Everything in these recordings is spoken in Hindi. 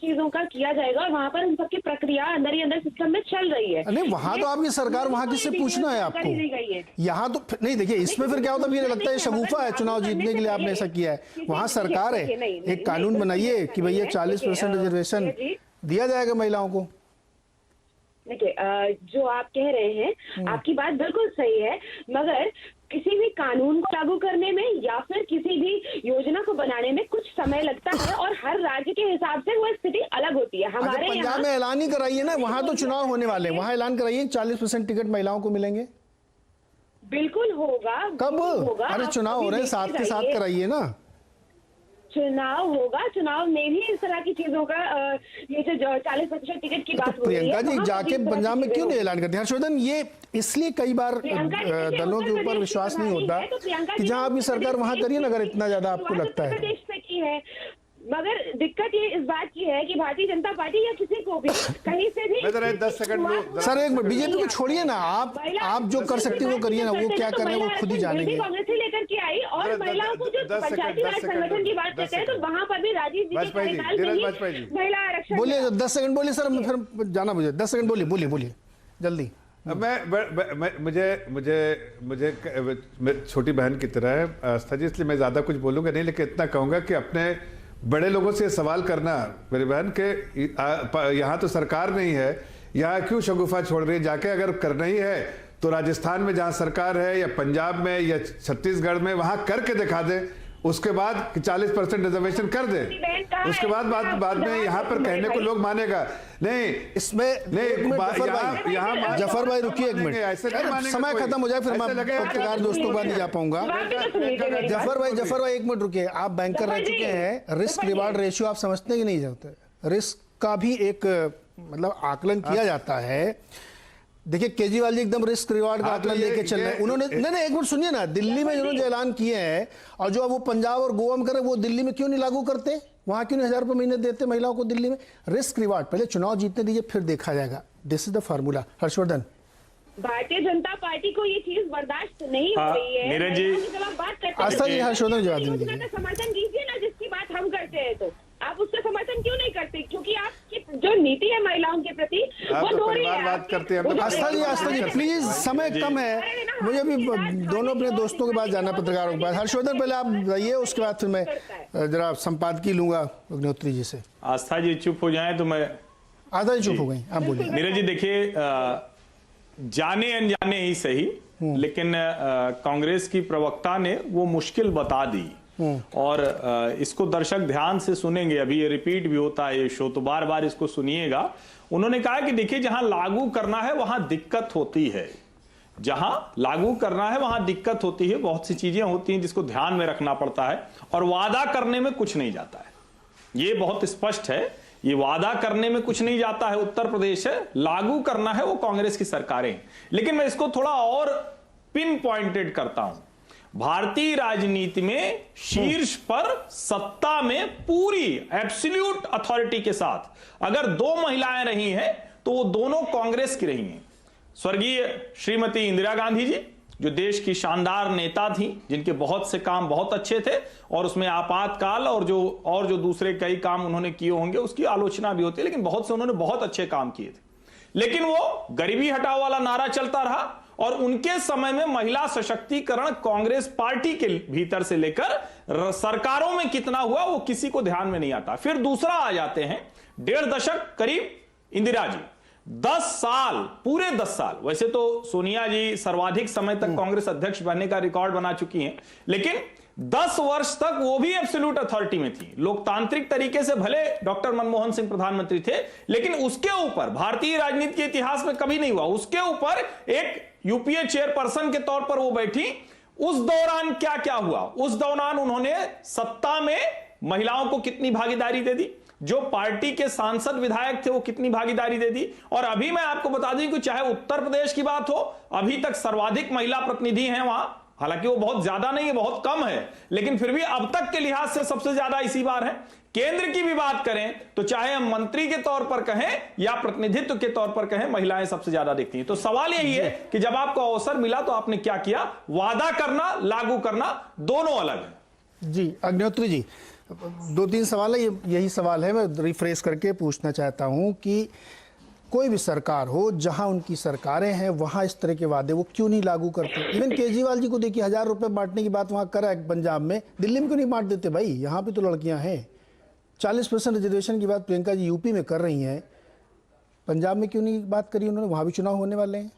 चीजों का किया जाएगा और वहाँ पर उन सबकी प्रक्रिया अंदर ही अंदर सिस्टम में चल रही है। नहीं, वहां तो आपकी सरकार, वहां किससे पूछना है आपको? यहाँ तो नहीं, देखिए इसमें फिर क्या होता है, मुझे लगता है शगुफा है चुनाव जीतने के लिए आपने ऐसा किया है। वहां सरकार है, एक कानून बनाइए कि भैया 40% रिजर्वेशन दिया जाएगा महिलाओं को। देखिए, जो आप कह रहे हैं आपकी बात बिल्कुल सही है, मगर किसी भी कानून को लागू करने में या फिर किसी भी योजना को बनाने में कुछ समय लगता है और हर राज्य के हिसाब से वो स्थिति अलग होती है। हमारे पंजाब में ऐलान ही कराइए ना, वहां तो चुनाव होने वाले हैं, वहां ऐलान कराइए 40% टिकट महिलाओं को मिलेंगे। बिल्कुल होगा। कब होगा? अरे चुनाव हो रहे हैं, साथ के साथ कराइए ना। चुनाव होगा, चुनाव में भी इस तरह की चीजों का ये जो 40% टिकट की बात तो प्रियंका जी जाके पंजाब में क्यों नहीं ऐलान करते? हर्षवर्धन, ये इसलिए कई बार दलों के ऊपर विश्वास नहीं होता कि जहां आपकी सरकार वहां करिए ना, अगर इतना ज्यादा आपको लगता है। मगर दिक्कत ये इस बात की है कि भारतीय जनता पार्टी या किसी को भी कहीं से भी 10 सेकंड सर, एक मिनट, बीजेपी को छोड़िए ना, आप जो कर सकते हैं वो करिए ना, वो क्या कर रहे हैं वो खुद ही जानेंगे। कांग्रेस से लेकर के आई और महिलाओं को जो पंचायती राज संगठन की बात करते हैं तो वहां पर भी राजीव जी के कार्यकाल में ही महिला आरक्षण। बोलिए 10 सेकंड बोलिए सर, फिर जाना मुझे 10 सेकंड बोलिए जल्दी। मुझे छोटी बहन की तरह है आस्था जी, इसलिए मैं ज्यादा कुछ बोलूंगा नहीं, लेकिन इतना कहूंगा कि अपने बड़े लोगों से सवाल करना मेरी बहन के यहाँ तो सरकार नहीं है, यहाँ क्यों शगुफा छोड़ रही है? जाके अगर करना ही है तो राजस्थान में जहाँ सरकार है या पंजाब में या छत्तीसगढ़ में वहां करके दिखा दे, उसके बाद 40% रिजर्वेशन कर दे, उसके बाद में यहाँ पर कहने को लोग मानेगा नहीं। इसमें यहाँ जफर भाई रुकिए एक मिनट, समय खत्म हो जाए फिर मैं पत्रकार दोस्तों के बाद नहीं जा पाऊंगा। जफर भाई एक मिनट रुकिए, आप बैंकर रह चुके हैं, रिस्क रिवार्ड रेशियो आप समझते हैं कि नहीं जानते? रिस्क का भी एक मतलब आकलन किया जाता है। देखिए केजरीवाल जी एकदम रिस्क रिवार्ड का आकलन लेके चल रहे हैं। उन्होंने नहीं एक मिनट सुनिए ना, दिल्ली में जिन्होंने ऐलान किए हैं और जो अब वो पंजाब और गोवा में कर रहे हैं, वो दिल्ली में क्यों नहीं लागू करते? वहां क्यों नहीं 1000 रुपये महीने देते महिलाओं को दिल्ली में? रिस्क रिवार्ड, पहले चुनाव जीतने दीजिए फिर देखा जाएगा। This is the formula. Harshvardhan, Bharatiya Janata party को ये चीज बर्दाश्त नहीं हो रही है। नीरज जी, जब आप बात करते आस्था जी, हर्षवर्धन जवाब दीजिए। समर्थन कीजिए ना, जिसकी बात हम करते हैं तो आप उसका समर्थन क्यों नहीं करते? क्योंकि आपकी जो नीति है महिलाओं के प्रति वो दोहरी है। बात करते हैं आस्था जी प्लीज, समय कम है, मुझे भी दोनों अपने दोस्तों के पास जाना, पत्रकारों के पास। हर्षवर्धन पहले आप जाइए, उसके बाद फिर मैं जरा संपादकीय लूंगा अग्निहोत्री जी से। आस्था जी चुप हो जाए तो मैं। आस्था जी चुप हो गई, आप बोलिए। नीरज जी देखिए, जाने अनजाने ही सही, लेकिन कांग्रेस की प्रवक्ता ने वो मुश्किल बता दी और इसको दर्शक ध्यान से सुनेंगे, अभी ये रिपीट भी होता है ये शो, तो बार बार इसको सुनिएगा। उन्होंने कहा कि देखिए जहां लागू करना है वहां दिक्कत होती है, जहां लागू करना है वहां दिक्कत होती है, बहुत सी चीजें होती हैं जिसको ध्यान में रखना पड़ता है और वादा करने में कुछ नहीं जाता है, ये बहुत स्पष्ट है। ये वादा करने में कुछ नहीं जाता है उत्तर प्रदेश है, लागू करना है वो कांग्रेस की सरकारें। लेकिन मैं इसको थोड़ा और पिन पॉइंटेड करता हूं। भारतीय राजनीति में शीर्ष पर सत्ता में पूरी एब्सोल्यूट अथॉरिटी के साथ अगर 2 महिलाएं रही हैं तो वो दोनों कांग्रेस की रही हैं। स्वर्गीय श्रीमती इंदिरा गांधी जी जो देश की शानदार नेता थी, जिनके बहुत से काम बहुत अच्छे थे और उसमें आपातकाल और जो दूसरे कई काम उन्होंने किए होंगे उसकी आलोचना भी होती है, लेकिन बहुत से उन्होंने बहुत अच्छे काम किए थे। लेकिन वो गरीबी हटाओ वाला नारा चलता रहा और उनके समय में महिला सशक्तिकरण कांग्रेस पार्टी के भीतर से लेकर सरकारों में कितना हुआ वो किसी को ध्यान में नहीं आता। फिर दूसरा आ जाते हैं 1.5 दशक करीब इंदिरा जी, 10 साल, पूरे 10 साल। वैसे तो सोनिया जी सर्वाधिक समय तक कांग्रेस अध्यक्ष बनने का रिकॉर्ड बना चुकी हैं, लेकिन 10 वर्ष तक वो भी एब्सोल्यूट अथॉरिटी में थी। लोकतांत्रिक तरीके से भले डॉक्टर मनमोहन सिंह प्रधानमंत्री थे, लेकिन उसके ऊपर भारतीय राजनीति के इतिहास में कभी नहीं हुआ, उसके ऊपर एक यूपीए चेयरपर्सन के तौर पर वो बैठी। उस दौरान क्या क्या हुआ? उस दौरान उन्होंने सत्ता में महिलाओं को कितनी भागीदारी दे दी, जो पार्टी के सांसद विधायक थे वो कितनी भागीदारी दे दी। और अभी मैं आपको बता दूं कि चाहे उत्तर प्रदेश की बात हो, अभी तक सर्वाधिक महिला प्रतिनिधि हैं वहां, हालांकि वो बहुत ज्यादा नहीं है, बहुत कम है, लेकिन फिर भी अब तक के लिहाज से सबसे ज्यादा इसी बार है। केंद्र की भी बात करें तो चाहे हम मंत्री के तौर पर कहें या प्रतिनिधित्व के तौर पर कहें, महिलाएं सबसे ज्यादा दिखती हैं। तो सवाल यही है कि जब आपको अवसर मिला तो आपने क्या किया? वादा करना, लागू करना, दोनों अलग है। जी अग्निहोत्री जी, 2-3 सवाल है, यही सवाल है, मैं रिफ्रेश करके पूछना चाहता हूं कि कोई भी सरकार हो, जहां उनकी सरकारें हैं वहां इस तरह के वादे वो क्यों नहीं लागू करते? इवन केजरीवाल जी को देखिए, 1000 रुपए बांटने की बात वहां करा है पंजाब में, दिल्ली में क्यों नहीं बांट देते भाई? यहाँ पे तो लड़कियां हैं। 40% रिजर्वेशन की बात प्रियंका जी यूपी में कर रही हैं, पंजाब में क्यों नहीं बात करी उन्होंने? वहाँ भी चुनाव होने वाले हैं,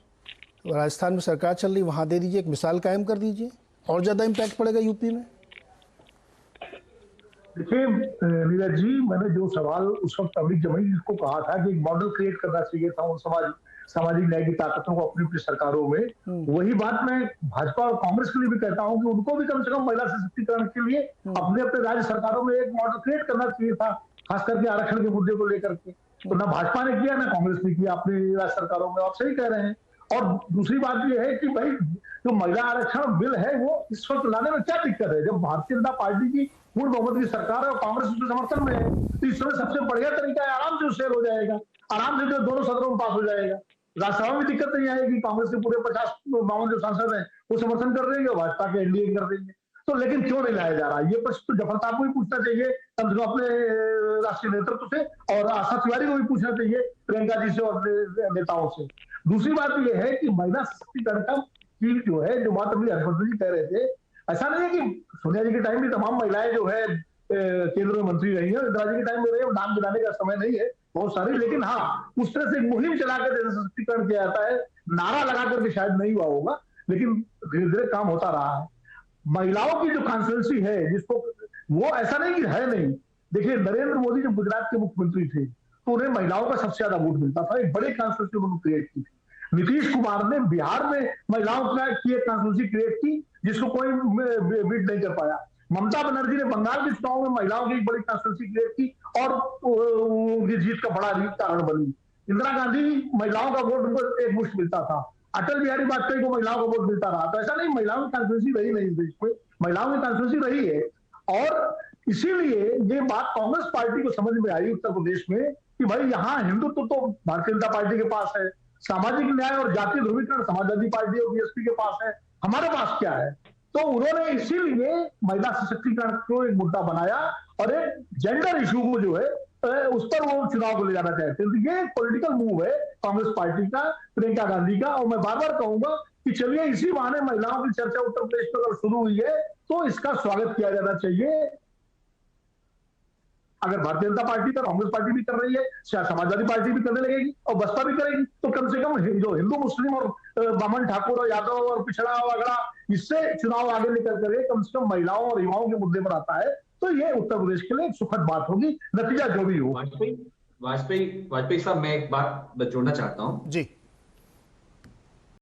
राजस्थान में सरकार चल रही, वहाँ दे दीजिए, एक मिसाल कायम कर दीजिए, और ज़्यादा इम्पैक्ट पड़ेगा यूपी में। देखिए नीरज जी, मैंने जो सवाल उस वक्त अमित जमीन को कहा था कि एक मॉडल क्रिएट करना चाहिए था उन सामाजिक न्याय की ताकतों को अपनी अपनी सरकारों में, वही बात मैं भाजपा और कांग्रेस के लिए भी कहता हूं कि उनको भी कम से कम महिला सशक्तिकरण के लिए अपने अपने राज्य सरकारों में एक मॉडल क्रिएट करना चाहिए था, खास करके आरक्षण के मुद्दे को लेकर के। तो ना भाजपा ने किया, ना कांग्रेस ने किया अपने राज्य सरकारों में। आप सही कह रहे हैं। और दूसरी बात यह है कि भाई जो महिला आरक्षण बिल है वो इस वक्त लाने में क्या दिक्कत है? जब भारतीय जनता पार्टी की पूर्ण बहुमत की सरकार है और कांग्रेस उसके समर्थन में है, तो इस समय सबसे बढ़िया तरीका है, आराम से उससे हो जाएगा, आराम से जो दोनों सदनों में पास हो जाएगा। राज्यसभा में दिक्कत नहीं आएगी, कांग्रेस के पूरे 50-52 जो सांसद हैं वो समर्थन कर देंगे, भाजपा के एनडीए कर देंगे। तो लेकिन क्यों नहीं लाया जा रहा? ये प्रश्न तो जफर साहब को भी पूछना चाहिए, कम से कम अपने राष्ट्रीय नेतृत्व से, और आशा तिवारी को भी पूछना चाहिए, प्रियंका जी से और नेताओं से। दूसरी बात यह है कि महिला सशक्तिकरण की जो है, जो बात अभी हर्षवर्धन जी कह रहे थे, ऐसा नहीं है कि सोनिया जी के टाइम भी तमाम महिलाएं जो है केंद्र में मंत्री रही है, इंदिरा जी के टाइम में रही है, नाम गिनाने का समय नहीं है, बहुत सारी। लेकिन हाँ, उस तरह से मुहिम चलाकर सशक्तिकरण किया जाता है, नारा लगा करके शायद नहीं हुआ होगा, लेकिन धीरे धीरे काम होता रहा है। महिलाओं की जो कॉन्स्टिट्यूंसी है, जिसको वो ऐसा नहीं कि है नहीं। देखिए नरेंद्र मोदी जब गुजरात के मुख्यमंत्री थे तो उन्हें महिलाओं का सबसे ज्यादा वोट मिलता था, एक बड़ी कॉन्स्टिट्यूंसी उन्होंने क्रिएट की थी। नीतीश कुमार ने बिहार में महिलाओं की एक कॉन्स्टिट्यूंसी क्रिएट की जिसको कोई बीट नहीं कर पाया। ममता बनर्जी ने बंगाल के चुनाव में महिलाओं की एक बड़ी कॉन्स्टिट्यूंसी क्रिएट की और उनकी जीत का बड़ा कारण बनी। इंदिरा गांधी महिलाओं का वोट उनको एक मुश्त मिलता था, अटल बिहारी वाजपेयी को महिलाओं का वोट मिलता रहा। तो ऐसा नहीं महिलाओं की कॉन्स्टिट्यूंसी रही नहीं देश में, महिलाओं की कॉन्स्टिट्यूंसी रही है। और इसीलिए ये बात कांग्रेस पार्टी को समझ में आई उत्तर प्रदेश में कि भाई यहाँ हिंदुत्व तो भारतीय जनता पार्टी के पास है, सामाजिक न्याय और जातीय ध्रुवीकरण समाजवादी पार्टी और बीएसपी के पास है, हमारे पास क्या है? तो उन्होंने इसीलिए महिला सशक्तिकरण को एक मुद्दा बनाया और एक जेंडर इशू को जो है उस पर वो चुनाव को ले जाना चाहते हैं। तो ये पॉलिटिकल मूव है कांग्रेस पार्टी का, प्रियंका गांधी का। और मैं बार बार कहूंगा कि चलिए इसी बहाने महिलाओं की चर्चा उत्तर प्रदेश में अगर शुरू हुई है तो इसका स्वागत किया जाना चाहिए। अगर भारतीय जनता पार्टी तो कांग्रेस पार्टी भी कर रही है, समाजवादी पार्टी भी करने लगेगी और बसपा भी करेगी, तो कम से कम जो हिंदू मुस्लिम और बामन ठाकुर और यादव और पिछड़ा वगैरह इससे चुनाव आगे निकल कर कम से कम महिलाओं और युवाओं के मुद्दे पर आता है, तो ये उत्तर प्रदेश के लिए एक सुखद बात होगी, नतीजा जो भी हो। वाजपेयी साहब, मैं एक बात जोड़ना चाहता हूँ जी।